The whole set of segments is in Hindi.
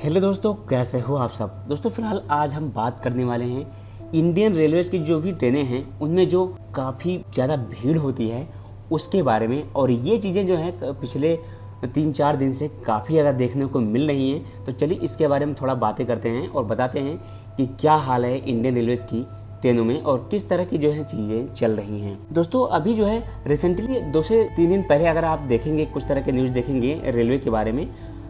हेलो दोस्तों, कैसे हो आप सब। दोस्तों फिलहाल आज हम बात करने वाले हैं इंडियन रेलवेज़ की जो भी ट्रेनें हैं उनमें जो काफ़ी ज़्यादा भीड़ होती है उसके बारे में। और ये चीज़ें जो हैं पिछले 3-4 दिन से काफ़ी ज़्यादा देखने को मिल रही हैं। तो चलिए इसके बारे में थोड़ा बातें करते हैं और बताते हैं कि क्या हाल है इंडियन रेलवेज़ की ट्रेनों में और किस तरह की जो है चीज़ें चल रही हैं। दोस्तों अभी जो है रिसेंटली 2 से 3 दिन पहले अगर आप देखेंगे, कुछ तरह के न्यूज़ देखेंगे रेलवे के बारे में,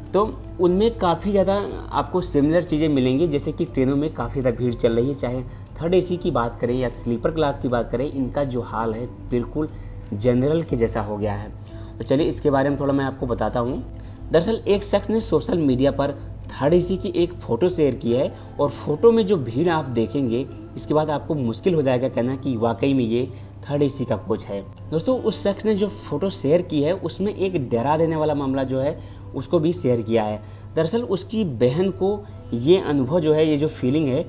तो उनमें काफ़ी ज़्यादा आपको सिमिलर चीज़ें मिलेंगी। जैसे कि ट्रेनों में काफ़ी ज़्यादा भीड़ चल रही है, चाहे थर्ड एसी की बात करें या स्लीपर क्लास की बात करें, इनका जो हाल है बिल्कुल जनरल के जैसा हो गया है। तो चलिए इसके बारे में थोड़ा मैं आपको बताता हूँ। दरअसल एक शख्स ने सोशल मीडिया पर थर्ड एसी की एक फ़ोटो शेयर की है और फोटो में जो भीड़ आप देखेंगे इसके बाद आपको मुश्किल हो जाएगा कहना कि वाकई में ये थर्ड एसी का कोच है। दोस्तों उस शख्स ने जो फ़ोटो शेयर की है उसमें एक डरा देने वाला मामला जो है उसको भी शेयर किया है। दरअसल उसकी बहन को ये अनुभव जो है, ये जो फीलिंग है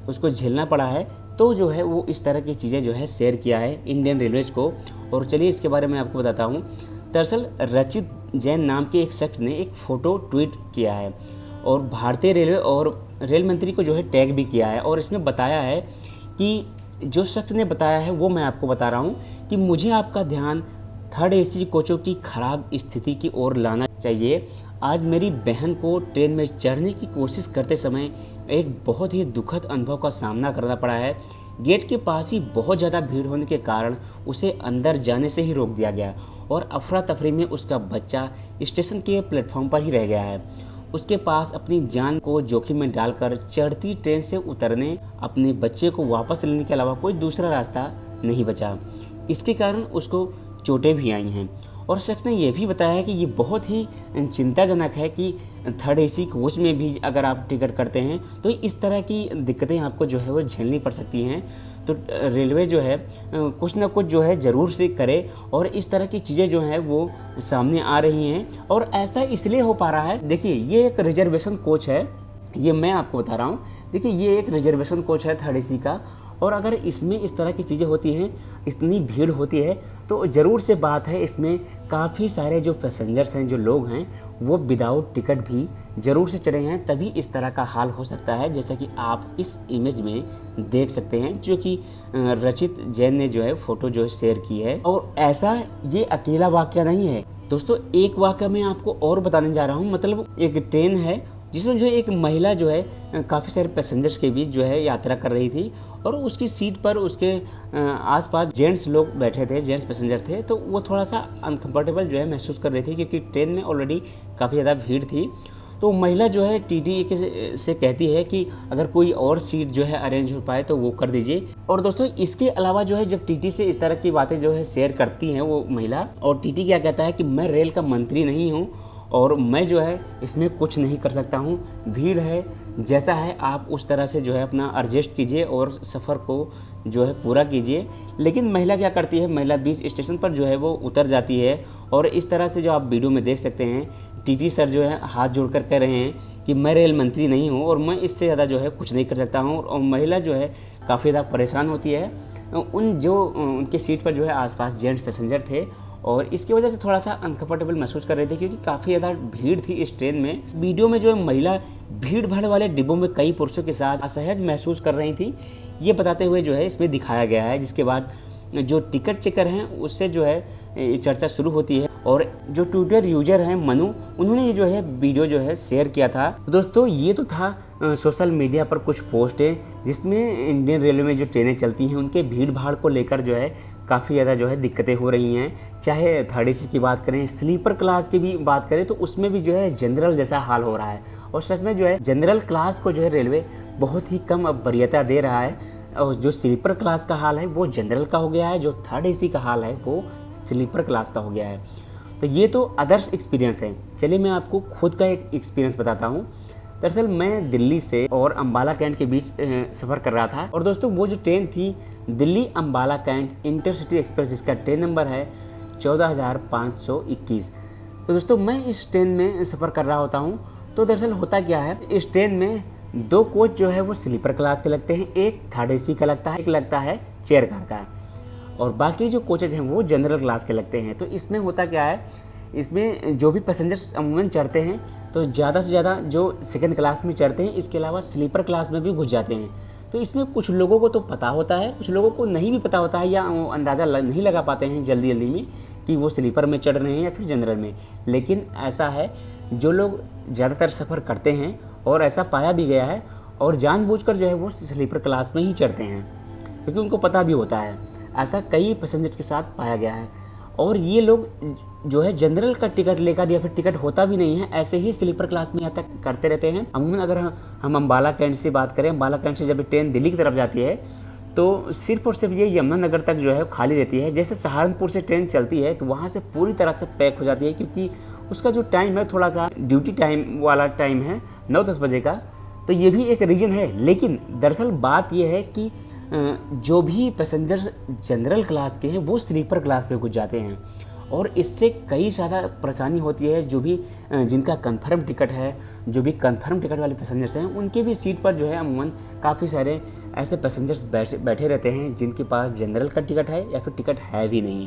उसको झेलना पड़ा है, तो जो है वो इस तरह की चीज़ें जो है शेयर किया है इंडियन रेलवेज़ को। और चलिए इसके बारे में आपको बताता हूँ। दरअसल रचित जैन नाम के एक शख्स ने एक फ़ोटो ट्वीट किया है और भारतीय रेलवे और रेल मंत्री को जो है टैग भी किया है। और इसमें बताया है कि जो शख्स ने बताया है वो मैं आपको बता रहा हूँ कि मुझे आपका ध्यान थर्ड एसी कोचों की खराब स्थिति की ओर लाना चाहिए। आज मेरी बहन को ट्रेन में चढ़ने की कोशिश करते समय एक बहुत ही दुखद अनुभव का सामना करना पड़ा है। गेट के पास ही बहुत ज़्यादा भीड़ होने के कारण उसे अंदर जाने से ही रोक दिया गया और अफरा तफरी में उसका बच्चा स्टेशन के प्लेटफॉर्म पर ही रह गया है। उसके पास अपनी जान को जोखिम में डालकर चढ़ती ट्रेन से उतरने, अपने बच्चे को वापस लेने के अलावा कोई दूसरा रास्ता नहीं बचा। इसके कारण उसको चोटें भी आई हैं। और शख्स ने यह भी बताया है कि ये बहुत ही चिंताजनक है कि थर्ड एसी कोच में भी अगर आप टिकट करते हैं तो इस तरह की दिक्कतें आपको जो है वो झेलनी पड़ सकती हैं। तो रेलवे जो है कुछ ना कुछ जो है ज़रूर से करे और इस तरह की चीज़ें जो हैं वो सामने आ रही हैं। और ऐसा इसलिए हो पा रहा है, देखिए ये एक रिजर्वेशन कोच है, ये मैं आपको बता रहा हूँ। देखिए ये एक रिजर्वेशन कोच है थर्ड एसी का, और अगर इसमें इस तरह की चीज़ें होती हैं, इतनी भीड़ होती है, तो ज़रूर से बात है इसमें काफ़ी सारे जो पैसेंजर्स हैं, जो लोग हैं, वो विदाउट टिकट भी ज़रूर से चढ़े हैं, तभी इस तरह का हाल हो सकता है जैसा कि आप इस इमेज में देख सकते हैं, जो कि रचित जैन ने जो है फ़ोटो जो शेयर की है। और ऐसा ये अकेला वाक़या नहीं है दोस्तों, एक वाक़या मैं आपको और बताने जा रहा हूँ। मतलब एक ट्रेन है जिसमें जो है एक महिला जो है काफ़ी सारे पैसेंजर्स के बीच जो है यात्रा कर रही थी और उसकी सीट पर उसके आसपास जेंट्स लोग बैठे थे, जेंट्स पैसेंजर थे। तो वो थोड़ा सा अनकंफर्टेबल जो है महसूस कर रही थी क्योंकि ट्रेन में ऑलरेडी काफ़ी ज़्यादा भीड़ थी। तो महिला जो है टीटी से कहती है कि अगर कोई और सीट जो है अरेंज हो पाए तो वो कर दीजिए। और दोस्तों इसके अलावा जो है जब टीटी से इस तरह की बातें जो है शेयर करती हैं वो महिला, और टीटी क्या कहता है कि मैं रेल का मंत्री नहीं हूँ और मैं जो है इसमें कुछ नहीं कर सकता हूँ, भीड़ है, जैसा है आप उस तरह से जो है अपना एडजस्ट कीजिए और सफ़र को जो है पूरा कीजिए। लेकिन महिला क्या करती है, महिला बीच स्टेशन पर जो है वो उतर जाती है और इस तरह से जो आप वीडियो में देख सकते हैं, टीटी सर जो है हाथ जोड़कर कह रहे हैं कि मैं रेल मंत्री नहीं हूँ और मैं इससे ज़्यादा जो है कुछ नहीं कर सकता हूँ। और महिला जो है काफ़ी ज़्यादा परेशान होती है। उनके सीट पर जो है आसपास जेंट्स पैसेंजर थे और इसकी वजह से थोड़ा सा अनकंफर्टेबल महसूस कर रहे थे क्योंकि काफ़ी ज़्यादा भीड़ थी इस ट्रेन में। वीडियो में जो है महिला भीड़ भाड़ वाले डिब्बों में कई पुरुषों के साथ असहज महसूस कर रही थी, ये बताते हुए जो है इसमें दिखाया गया है। जिसके बाद जो टिकट चेकर हैं उससे जो है चर्चा शुरू होती है और जो ट्विटर यूजर हैं मनु, उन्होंने ये जो है वीडियो जो है शेयर किया था। दोस्तों ये तो था सोशल मीडिया पर कुछ पोस्ट है जिसमें इंडियन रेलवे में जो ट्रेनें चलती हैं उनके भीड़ भाड़ को लेकर जो है काफ़ी ज़्यादा जो है दिक्कतें हो रही हैं। चाहे थर्ड एसी की बात करें, स्लीपर क्लास की भी बात करें तो उसमें भी जो है जनरल जैसा हाल हो रहा है। और सच में जो है जनरल क्लास को जो है रेलवे बहुत ही कम अब वरीयता दे रहा है और जो स्लीपर क्लास का हाल है वो जनरल का हो गया है, जो थर्ड एसी का हाल है वो स्लीपर क्लास का हो गया है। तो ये तो अदर्स एक्सपीरियंस है। चलिए मैं आपको खुद का एक एक्सपीरियंस बताता हूँ। दरअसल मैं दिल्ली से और अम्बाला कैंट के बीच सफ़र कर रहा था और दोस्तों वो जो ट्रेन थी Delhi Ambala cantt intercity express, जिसका ट्रेन नंबर है 14,521। तो दोस्तों मैं इस ट्रेन में सफ़र कर रहा होता हूँ। तो दरअसल होता क्या है, इस ट्रेन में 2 कोच जो है वो स्लीपर क्लास के लगते हैं, एक थर्ड एसी का लगता है, एक लगता है चेयर कार का, और बाकी जो कोचेज हैं वो जनरल क्लास के लगते हैं। तो इसमें होता क्या है, इसमें जो भी पैसेंजर्स अमूमन चढ़ते हैं तो ज़्यादा से ज़्यादा जो सेकंड क्लास में चढ़ते हैं, इसके अलावा स्लीपर क्लास में भी घुस जाते हैं। तो इसमें कुछ लोगों को तो पता होता है, कुछ लोगों को नहीं भी पता होता है, या वो अंदाज़ा नहीं लगा पाते हैं जल्दी जल्दी में कि वो स्लीपर में चढ़ रहे हैं या फिर जनरल में। लेकिन ऐसा है, जो लोग ज़्यादातर सफ़र करते हैं और ऐसा पाया भी गया है, और जानबूझकर जो है वो स्लीपर क्लास में ही चढ़ते हैं, क्योंकि उनको पता भी होता है। ऐसा कई पैसेंजर्स के साथ पाया गया है। और ये लोग जो है जनरल का टिकट लेकर, या फिर टिकट होता भी नहीं है, ऐसे ही स्लीपर क्लास में यहाँ तक करते रहते हैं। अमूमन अगर हम अम्बाला कैंट से बात करें, अम्बाला कैंट से जब ट्रेन दिल्ली की तरफ जाती है तो सिर्फ और सिर्फ ये यमुनानगर तक जो है खाली रहती है। जैसे सहारनपुर से ट्रेन चलती है तो वहाँ से पूरी तरह से पैक हो जाती है, क्योंकि उसका जो टाइम है थोड़ा सा ड्यूटी टाइम वाला टाइम है, 9-10 बजे का। तो ये भी एक रीज़न है। लेकिन दरअसल बात यह है कि जो भी पैसेंजर्स जनरल क्लास के हैं वो स्लीपर क्लास में घुस जाते हैं, और इससे कई ज़्यादा परेशानी होती है। जो भी जिनका कंफर्म टिकट है, जो भी कंफर्म टिकट वाले पैसेंजर्स हैं, उनके भी सीट पर जो है अमूमन काफ़ी सारे ऐसे पैसेंजर्स बैठे रहते हैं जिनके पास जनरल का टिकट है या फिर टिकट है भी नहीं।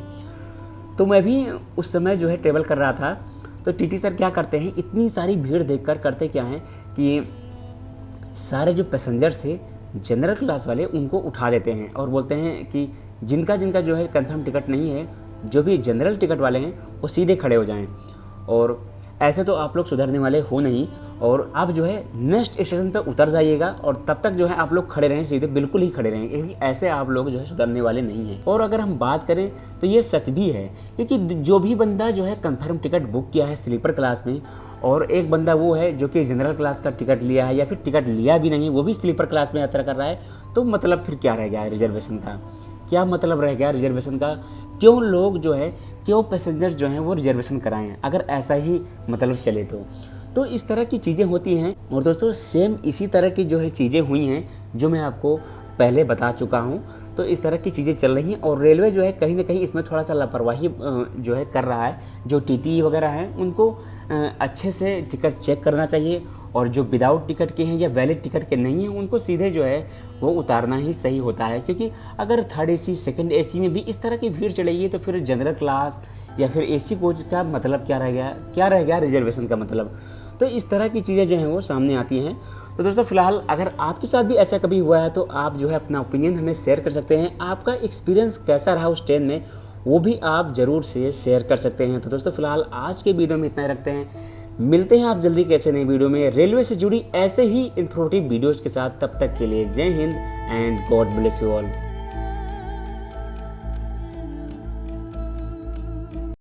तो मैं भी उस समय जो है ट्रेवल कर रहा था, तो टीटी सर क्या करते हैं, इतनी सारी भीड़ देखकर करते क्या हैं कि सारे जो पैसेंजर्स थे जनरल क्लास वाले, उनको उठा देते हैं और बोलते हैं कि जिनका जिनका जो है कंफर्म टिकट नहीं है, जो भी जनरल टिकट वाले हैं वो सीधे खड़े हो जाएं। और ऐसे तो आप लोग सुधरने वाले हो नहीं, और आप जो है नेक्स्ट स्टेशन पर उतर जाइएगा, और तब तक जो है आप लोग खड़े रहें, सीधे बिल्कुल ही खड़े रहें, क्योंकि ऐसे आप लोग जो है सुधरने वाले नहीं हैं। और अगर हम बात करें तो ये सच भी है, क्योंकि जो भी बंदा जो है कंफर्म टिकट बुक किया है स्लीपर क्लास में, और एक बंदा वो है जो कि जनरल क्लास का टिकट लिया है या फिर टिकट लिया भी नहीं, वो भी स्लीपर क्लास में यात्रा कर रहा है, तो मतलब फिर क्या रह गया रिजर्वेशन का? क्या मतलब रह गया रिजर्वेशन का? क्यों लोग जो है, क्यों पैसेंजर जो हैं वो रिजर्वेशन कराएं, अगर ऐसा ही मतलब चले तो इस तरह की चीज़ें होती हैं। और दोस्तों सेम इसी तरह की जो है चीज़ें हुई हैं जो मैं आपको पहले बता चुका हूँ। तो इस तरह की चीज़ें चल रही हैं, और रेलवे जो है कहीं ना कहीं इसमें थोड़ा सा लापरवाही जो है कर रहा है। जो टीटी वगैरह हैं उनको अच्छे से टिकट चेक करना चाहिए, और जो विदाउट टिकट के हैं या वैलिड टिकट के नहीं हैं उनको सीधे जो है वो उतारना ही सही होता है। क्योंकि अगर थर्ड एसी सेकंड एसी में भी इस तरह की भीड़ चलेगी तो फिर जनरल क्लास या फिर एसी कोच का मतलब क्या रह गया रिजर्वेशन का मतलब। तो इस तरह की चीज़ें जो हैं वो सामने आती हैं। तो दोस्तों फिलहाल अगर आपके साथ भी ऐसा कभी हुआ है तो आप जो है अपना ओपिनियन हमें शेयर कर सकते हैं। आपका एक्सपीरियंस कैसा रहा उस ट्रेन में, वो भी आप ज़रूर से शेयर कर सकते हैं। तो दोस्तों फिलहाल आज के वीडियो में इतना ही रखते हैं। मिलते हैं आप जल्दी कैसे नई वीडियो में रेलवे से जुड़ी ऐसे ही इंफॉर्मेटिव वीडियोज़ के साथ। तब तक के लिए जय Hind and God bless you all.